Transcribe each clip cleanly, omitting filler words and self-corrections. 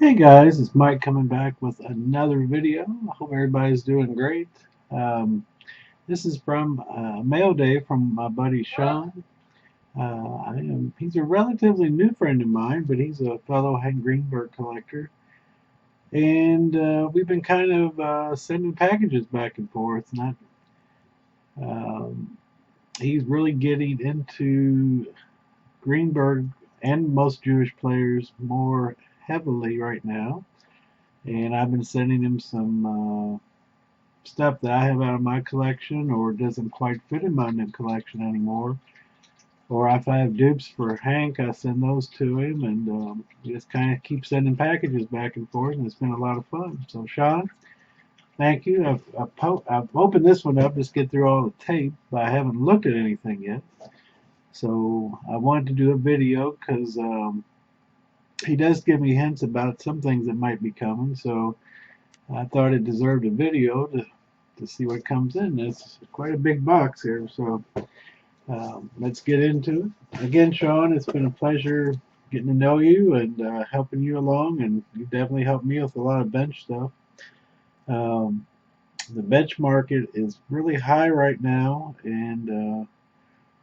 Hey guys, it's Mike coming back with another video. I hope everybody's doing great. Um, this is from Mail Day from my buddy Sean. He's a relatively new friend of mine, but he's a fellow Hank Greenberg collector. And we've been kind of sending packages back and forth. Um, he's really getting into Greenberg and most Jewish players more heavily right now. And I've been sending him some stuff that I have out of my collection or doesn't quite fit in my new collection anymore. Or if I have dupes for Hank, I send those to him, and we just kind of keep sending packages back and forth, and it's been a lot of fun. So, Sean, thank you. I've opened this one up just to get through all the tape, but I haven't looked at anything yet. So, I wanted to do a video because he does give me hints about some things that might be coming. So, I thought it deserved a video to see what comes in. It's quite a big box here, so let's get into it. Again, Sean, it's been a pleasure getting to know you and helping you along, and you definitely helped me with a lot of bench stuff. Um, the bench market is really high right now, and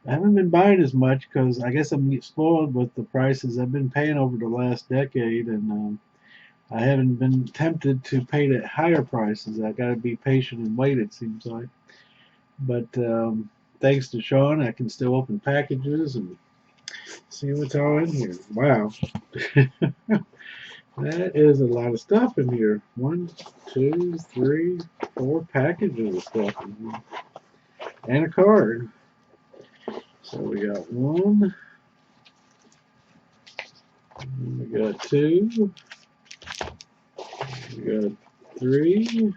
I haven't been buying as much because I guess I'm spoiled with the prices I've been paying over the last decade, and I haven't been tempted to pay the higher prices. I got to be patient and wait, it seems like. But thanks to Sean, I can still open packages and see what's all in here. Wow. That is a lot of stuff in here. One, two, three, four packages of stuff in here. And a card. So we got one, we got two, we got three,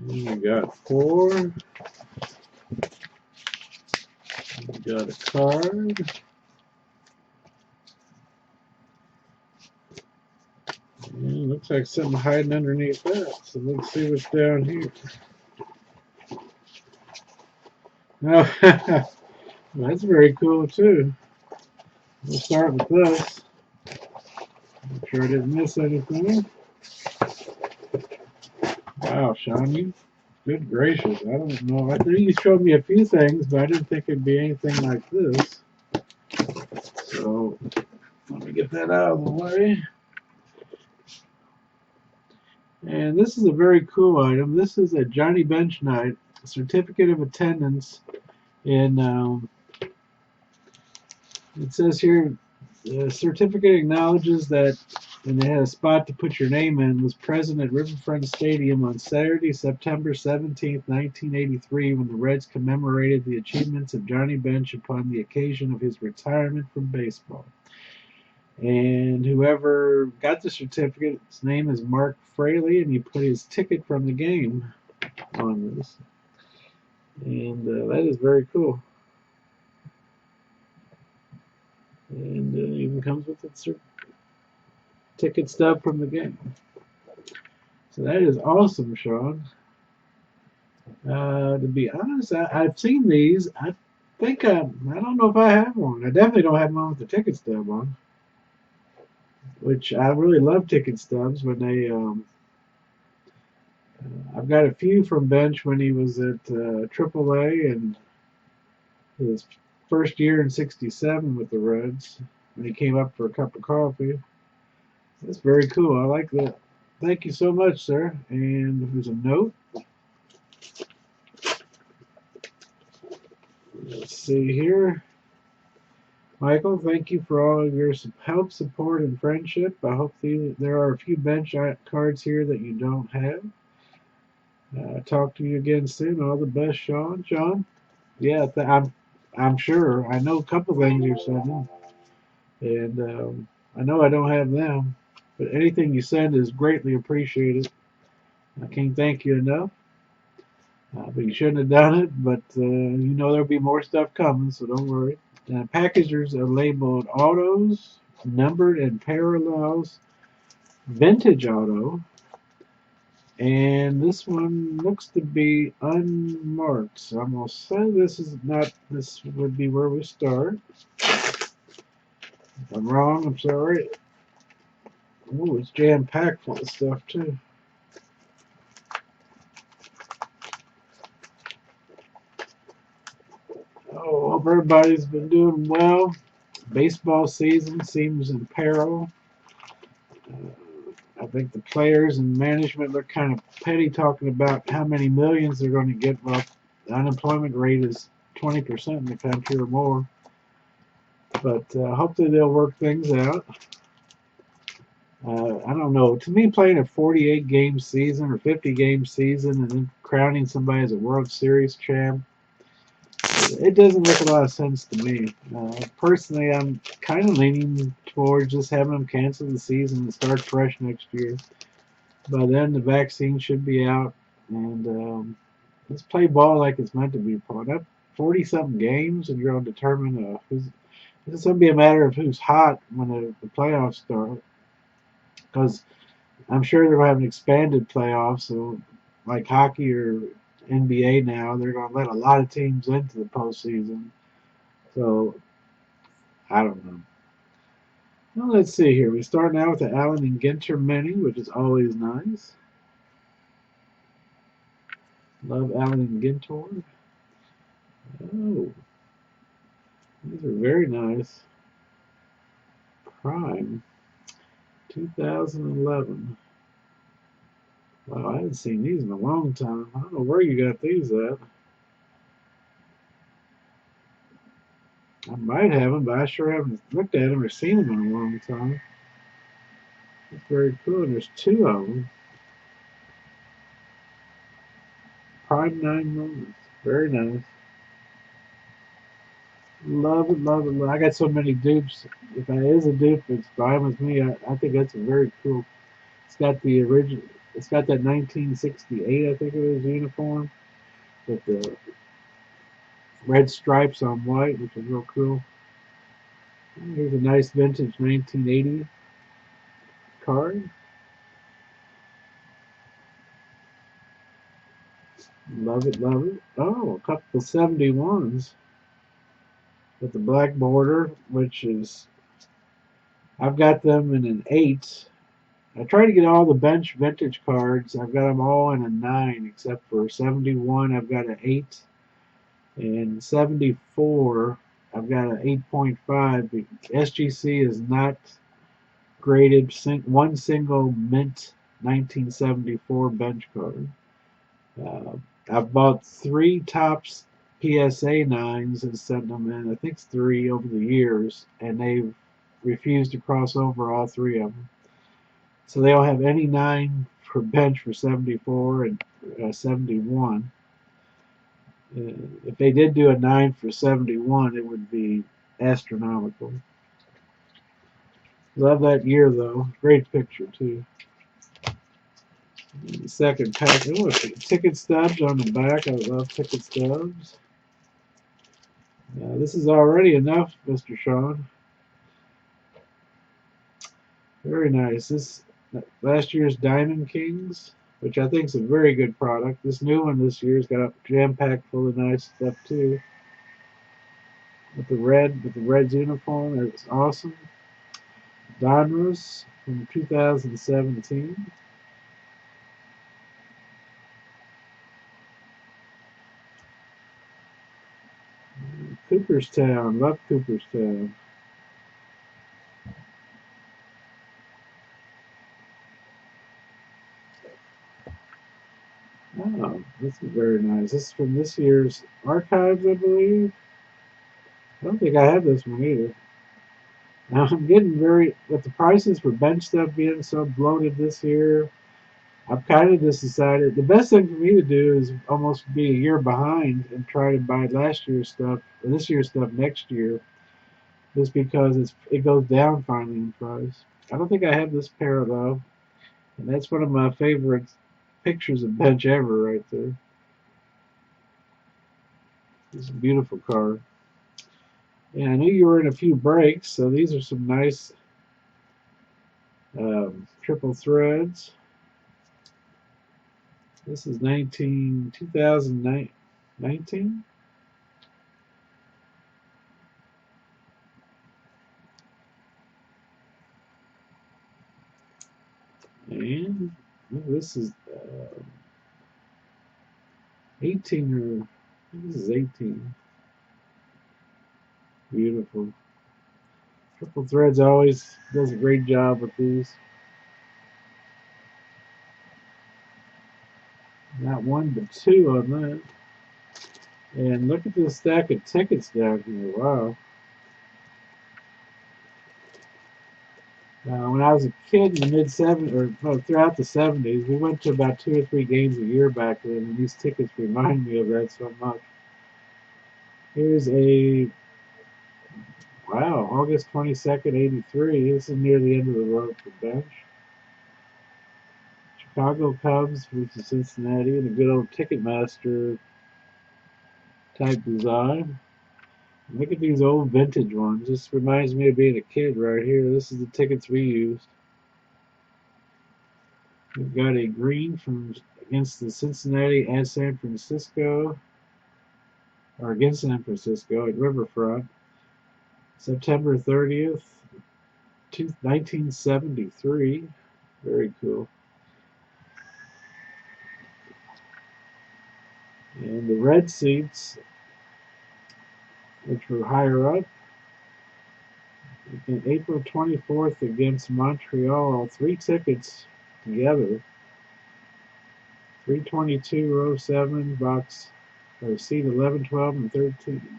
we got four, we got a card, and looks like something hiding underneath that. So let's see what's down here. Oh, that's very cool too. We'll start with this. Make sure I didn't miss anything. Wow, Sean, you good gracious. I don't know. I think you showed me a few things, but I didn't think it'd be anything like this. So let me get that out of the way. And this is a very cool item. This is a Johnny Bench Night certificate of attendance. And it says here, the certificate acknowledges that, and they had a spot to put your name in, was present at Riverfront Stadium on Saturday, September 17th, 1983, when the Reds commemorated the achievements of Johnny Bench upon the occasion of his retirement from baseball. And whoever got the certificate, his name is Mark Fraley, and he put his ticket from the game on this. And that is very cool. And it even comes with its ticket stub from the game. So that is awesome, Sean. To be honest, I've seen these. I think I don't know if I have one. I definitely don't have one with the ticket stub on, which I really love ticket stubs when they. I've got a few from Bench when he was at AAA and his first year in '67 with the Reds when he came up for a cup of coffee. That's very cool. I like that. Thank you so much, sir. And there's a note. Let's see here. Michael, thank you for all of your help, support, and friendship. I hope there are a few bench cards here that you don't have. Talk to you again soon. All the best, Sean. Sean? Yeah, I'm sure. I know a couple things you're sending, and I know I don't have them. But anything you send is greatly appreciated. I can't thank you enough. But you shouldn't have done it. But you know there'll be more stuff coming, so don't worry. Packages are labeled autos, numbered and parallels, vintage auto, and this one looks to be unmarked. So I'm gonna say this is not. This would be where we start. I'm wrong. I'm sorry. Ooh, it's jam-packed full of stuff, too. Oh, hope everybody's been doing well. Baseball season seems in peril. I think the players and management look kind of petty talking about how many millions they're going to get. Well, the unemployment rate is 20% in the country or more. But hopefully they'll work things out. I don't know. To me, playing a 48 game season or 50 game season and then crowning somebody as a World Series champ, it doesn't make a lot of sense to me. Personally, I'm kind of leaning towards just having them cancel the season and start fresh next year. By then, the vaccine should be out, and let's play ball like it's meant to be played. Up 40 something games, and you're going to determine who's. It's going to be a matter of who's hot when the playoffs start, because I'm sure they're going to have an expanded playoff. So, like hockey or NBA now, they're going to let a lot of teams into the postseason. So, I don't know. Well, let's see here. We start now with the Allen and Ginter Mini, which is always nice. Love Allen and Ginter. Oh, these are very nice. Prime 2011. Wow, I haven't seen these in a long time. I don't know where you got these at. I might have them, but I sure haven't looked at them or seen them in a long time. That's very cool. And there's two of them. Prime 9 moments. Very nice. Love it, love it, love it. I got so many dupes. If that is a dupe, it's fine with me. I think that's a very cool. It's got the original. It's got that 1968, I think it was, uniform with the red stripes on white, which is real cool. Here's a nice vintage 1980 card. Love it, love it. Oh, a couple of 71s with the black border, which is, I've got them in an 8. I try to get all the bench vintage cards. I've got them all in a 9, except for 71, I've got an 8. And 74, I've got an 8.5. SGC is not graded one single mint 1974 bench card. Uh, I've bought 3 Topps PSA 9s and sent them in. I think it's 3 over the years, and they've refused to cross over all 3 of them. So they don't have any 9 for bench for 74 and 71. If they did do a 9 for 71, it would be astronomical. Love that year, though. Great picture, too. The second pack. Oh, ticket stubs on the back. I love ticket stubs. This is already enough, Mr. Sean. Very nice. This last year's Diamond Kings, which I think is a very good product. This new one this year's got a jam packed full of nice stuff too. With the Reds uniform, it's awesome. Donruss from 2017. Cooperstown, love Cooperstown. Oh, this is very nice. This is from this year's archives, I believe. I don't think I have this one either. Now I'm getting with the prices for bench stuff being so bloated this year. I've kind of just decided the best thing for me to do is almost be a year behind and try to buy last year's stuff or this year's stuff next year, just because it goes down finally in price. I don't think I have this pair though, and that's one of my favorite pictures of bench ever right there. It's a beautiful card. Yeah, I knew you were in a few breaks, so these are some nice triple threads. This is 2019. And this is 18 or this is 18. Beautiful. Triple Threads always does a great job with these. Not one, but two on that. And look at this stack of tickets down here. Wow. When I was a kid in the mid 70s, or no, throughout the 70s, we went to about 2 or 3 games a year back then, and these tickets remind me of that so much. Here's a, wow, August 22nd, '83. This is near the end of the road for bench. Chicago Cubs versus Cincinnati, and a good old Ticketmaster type design. Look at these old vintage ones. This reminds me of being a kid right here. This is the tickets we used. We've got a green from against the Cincinnati and San Francisco, or against San Francisco at Riverfront, September 30th, 1973. Very cool. And the red seats, which were higher up, in April 24th against Montreal, 3 tickets together. 322, row 7, box, or seat 11, 12, and 13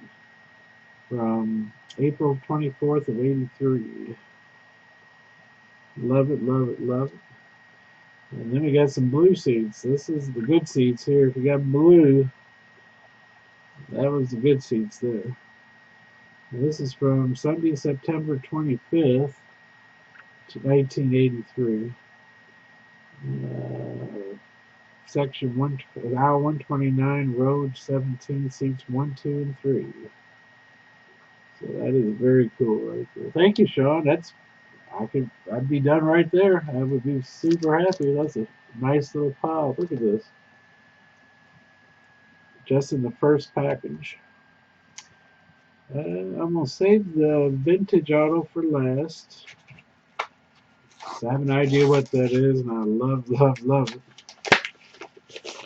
from April 24th of '83. Love it, love it, love it. And then we got some blue seats. This is the good seats here. If you got blue, that was the good seats there. And this is from Sunday, September 25th to 1983. Section 1, aisle 129, road 17, seats 1, 2, and 3. So that is very cool right there. Thank you, Sean. I'd be done right there. I would be super happy. That's a nice little pile. Look at this. Just in the first package. I'm gonna save the vintage auto for last. So I have an idea what that is, and I love, love, love it.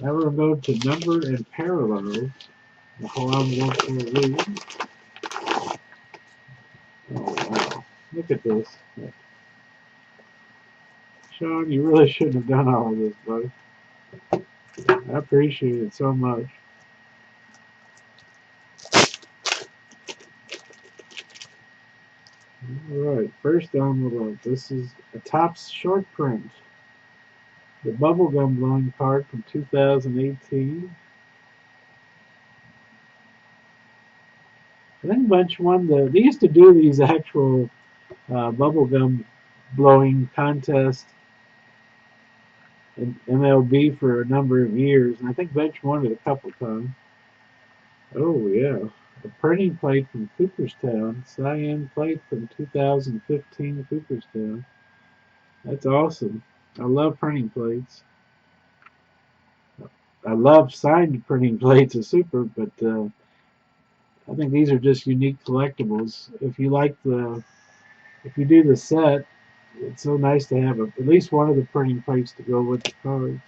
Now we're gonna go to number and parallel. Hold on, one for a read. Oh wow! Look at this. Sean, you really shouldn't have done all of this, buddy. I appreciate it so much. Alright, first envelope. This is a Topps short print. The bubblegum blowing card from 2018. I think Bunch won they used to do these actual bubblegum blowing contests in MLB for a number of years, and I think Bunch won it a couple times. Oh yeah, a printing plate from Cooperstown, cyan plate from 2015 Cooperstown. That's awesome. I love printing plates. I love signed printing plates are super, but I think these are just unique collectibles. If you do the set, it's so nice to have at least one of the printing plates to go with the cards.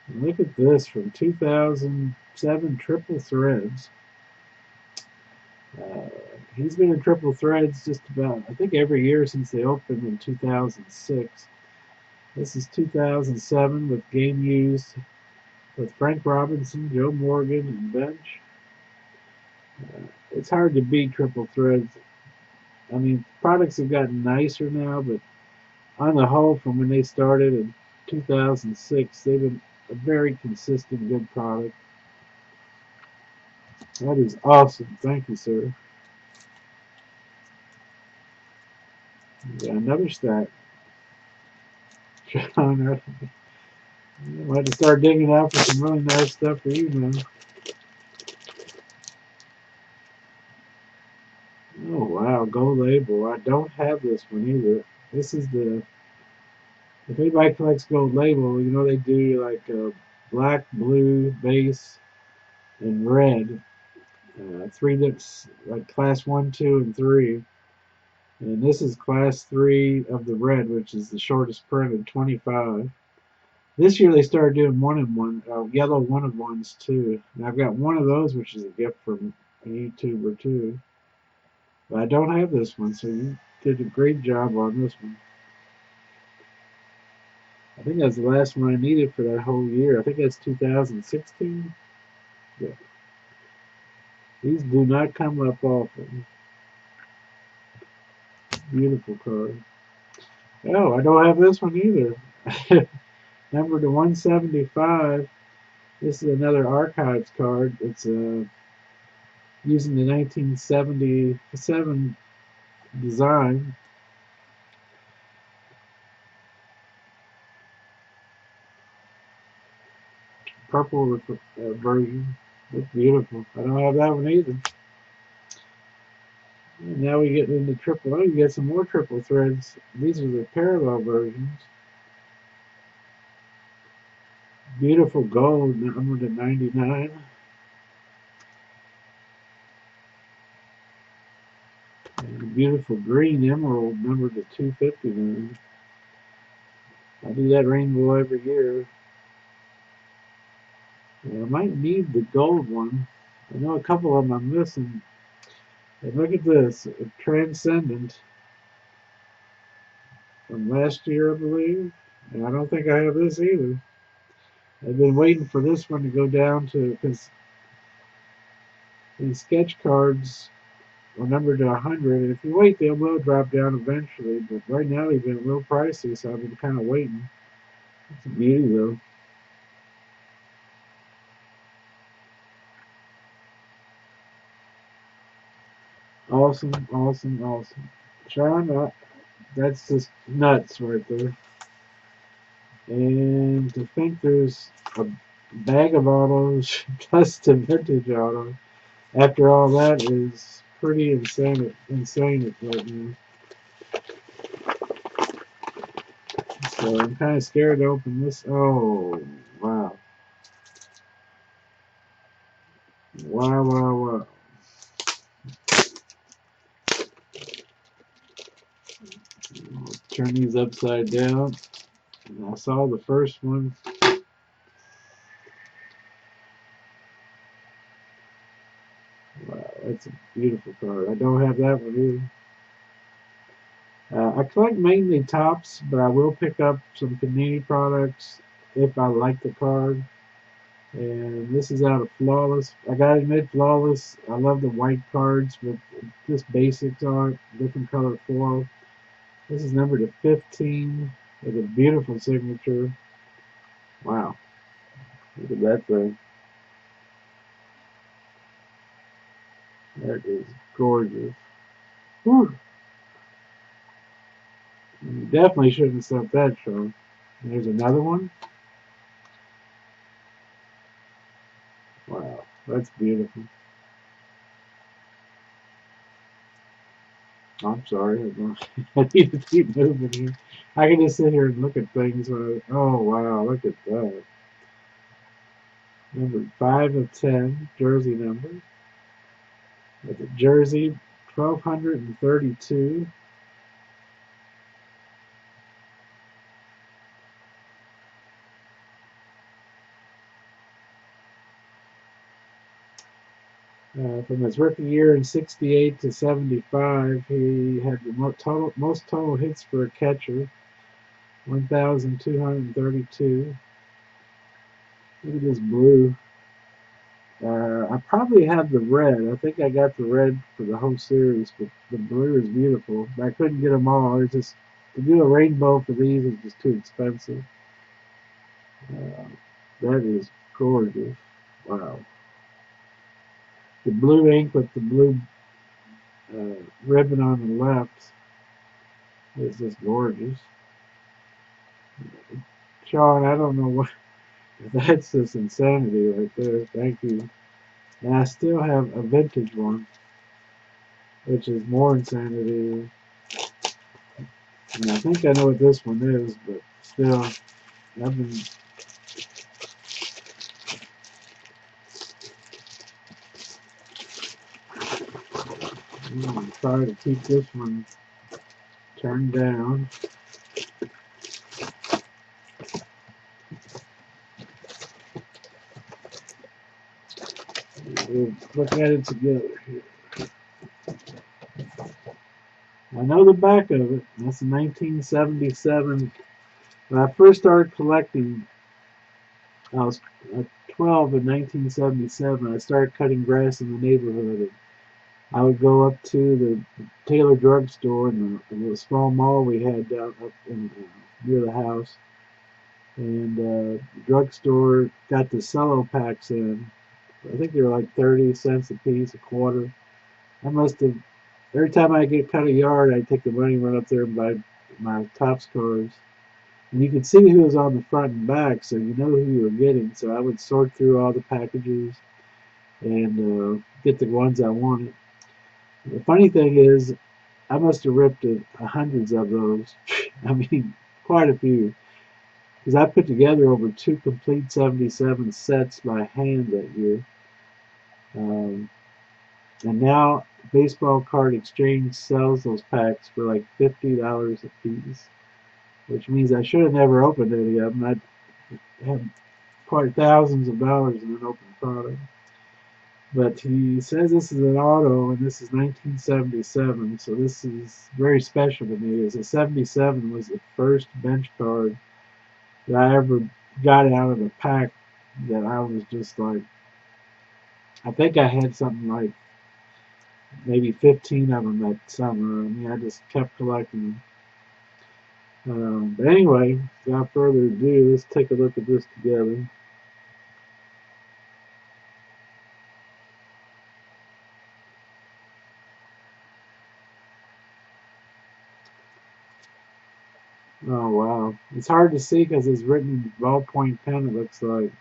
And look at this from 2007 Triple Threads. Uh, he's been in Triple Threads just about, I think, every year since they opened in 2006. This is 2007 with game used with Frank Robinson, Joe Morgan, and Bench. It's hard to beat Triple Threads. I mean, products have gotten nicer now, but on the whole, from when they started in 2006, they've been a very consistent, good product. That is awesome. Thank you, sir. Got another stack. John, I might have to start digging out for some really nice stuff for you, man. Oh, wow. Gold label. I don't have this one either. This is if anybody collects gold label, you know they do like a black, blue base, and red. Three that's like class 1, 2, and 3. And this is class 3 of the red, which is the shortest printed, 25. This year they started doing one-in-one, yellow one-of-ones too. And I've got one of those, which is a gift from a YouTuber too. But I don't have this one, so you did a great job on this one. I think that's the last one I needed for that whole year. I think that's 2016. Yeah. These do not come up often. Beautiful card. Oh, I don't have this one either. Number to 175. This is another archives card. It's using the 1977 design. Purple version. Looks beautiful. I don't have that one either. And now we get into triple. Oh, you get some more triple threads. These are the parallel versions. Beautiful gold, number to 99. And beautiful green emerald, number to 259. I do that rainbow every year. I might need the gold one. I know a couple of them I'm missing. And look at this, a Transcendent from last year, I believe. And I don't think I have this either. I've been waiting for this one to go down to, because these sketch cards are numbered to 100. And if you wait, they will drop down eventually. But right now they've been a little pricey, so I've been kind of waiting. It's a beauty, though. Awesome, awesome, awesome. Sean, that's just nuts right there. And to think there's a bag of autos plus the vintage auto, after all that is pretty insane right now. So I'm kind of scared to open this. Oh, wow. Wow, wow, wow. I'll turn these upside down. And I saw the first one. Wow, that's a beautiful card. I don't have that one either. I collect mainly tops, but I will pick up some Panini products if I like the card. And this is out of Flawless. I gotta admit, Flawless, I love the white cards with just basics on it, different color foil. This is numbered to 15 with a beautiful signature. Wow, look at that thing. That is gorgeous. Whew. You definitely shouldn't have sent that, Sean. And there's another one. Wow, that's beautiful. I'm sorry. I need to keep moving here. I can just sit here and look at things. Oh, wow. Look at that. Number 5 of 10, jersey number. With a jersey, 1,232. From his rookie year in 68 to 75, he had the most total hits for a catcher, 1,232. Look at this blue. I probably have the red. I think I got the red for the whole series, but the blue is beautiful. I couldn't get them all. It's just to do a rainbow for these is just too expensive. Uh, that is gorgeous. Wow. The blue ink with the blue ribbon on the left is just gorgeous. Sean, I don't know what. That's just insanity right there. Thank you. And I still have a vintage one, which is more insanity. And I think I know what this one is, but still, I've been trying to keep this one turn down. We'll look at it together here. I know the back of it. That's a 1977. When I first started collecting, I was 12 in 1977. I started cutting grass in the neighborhood. I would go up to the Taylor drugstore in the small mall we had down up in, near the house. And the drugstore got the cello packs in. I think they were like 30 cents a piece, a quarter. I must have, every time I get cut a yard, I'd take the money, run up there and buy my Topps cards. And you could see who was on the front and back, so you know who you were getting. So I would sort through all the packages and get the ones I wanted. The funny thing is, I must have ripped hundreds of those. I mean, quite a few. Because I put together over 2 complete 77 sets by hand that year. Um, and now Baseball Card Exchange sells those packs for like $50 a piece, which means I should have never opened any of them. I had quite thousands of dollars in an open product. But he says this is an auto, and this is 1977, so this is very special to me. As a 77 was the first bench card that I ever got out of a pack that I was just like, I think I had something like maybe 15 of them that summer. I mean, I just kept collecting them. But anyway, without further ado, let's take a look at this together. Oh wow, it's hard to see because it's written in ballpoint pen. It looks like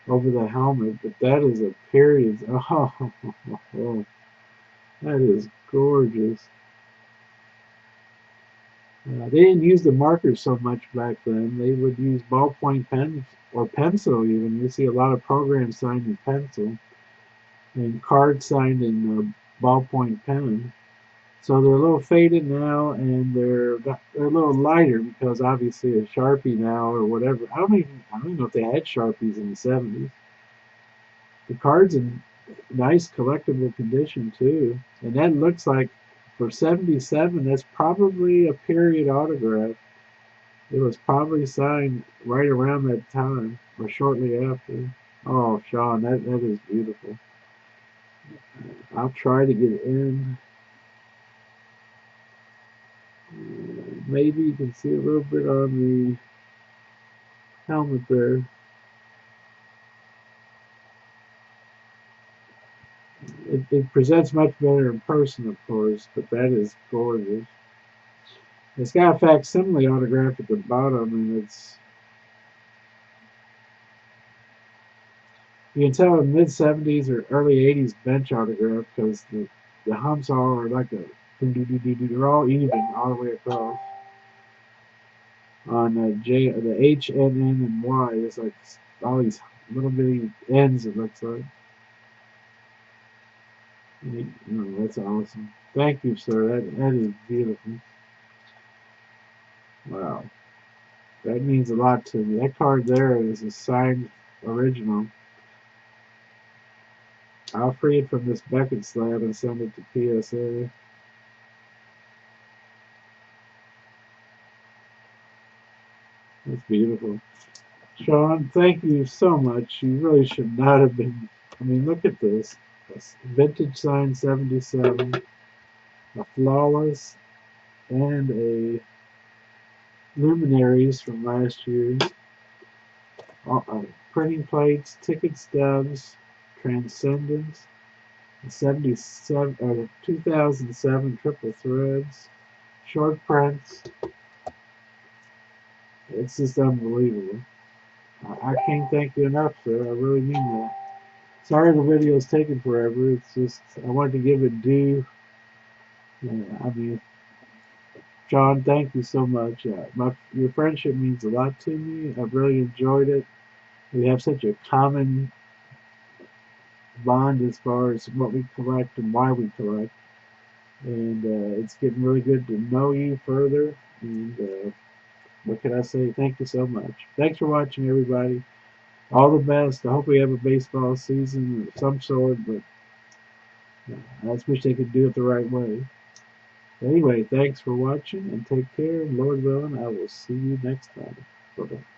over the helmet, but that is a period. Oh, that is gorgeous. They didn't use the markers so much back then. They would use ballpoint pens or pencil even. You see a lot of programs signed in pencil and cards signed in ballpoint pen. So they're a little faded now, and they're a little lighter because obviously a Sharpie now or whatever. I don't even know if they had Sharpies in the 70s. The card's in nice collectible condition too, and that looks like for 77, that's probably a period autograph. It was probably signed right around that time or shortly after. Oh, Sean, that is beautiful. I'll try to get in. Maybe you can see a little bit on the helmet there. It presents much better in person, of course, but that is gorgeous. It's got a facsimile autograph at the bottom, and you can tell in mid 70s or early 80s bench autograph because the humps all are like they're all even all the way across. On the H, N, N, and Y, there's like all these little bitty N's. It looks like. Oh, that's awesome. Thank you, sir. That is beautiful. Wow. That means a lot to me. That card there is a signed original. I'll free it from this Beckett slab and send it to PSA. That's beautiful. Sean, thank you so much. You really should not have been. I mean, look at this. A vintage sign 77, a flawless, and a luminaries from last year. Printing plates, ticket stubs, transcendence, 2007 triple threads, short prints. It's just unbelievable. I can't thank you enough, sir. I really mean that. Sorry the video's taking forever. It's just I wanted to give it due. I mean, John, thank you so much. Your friendship means a lot to me. I've really enjoyed it. We have such a common bond as far as what we collect and why we collect. And it's getting really good to know you further. And what can I say? Thank you so much. Thanks for watching, everybody. All the best. I hope we have a baseball season of some sort, but I just wish they could do it the right way. Anyway, thanks for watching and take care. And Lord willing, I will see you next time. Bye bye.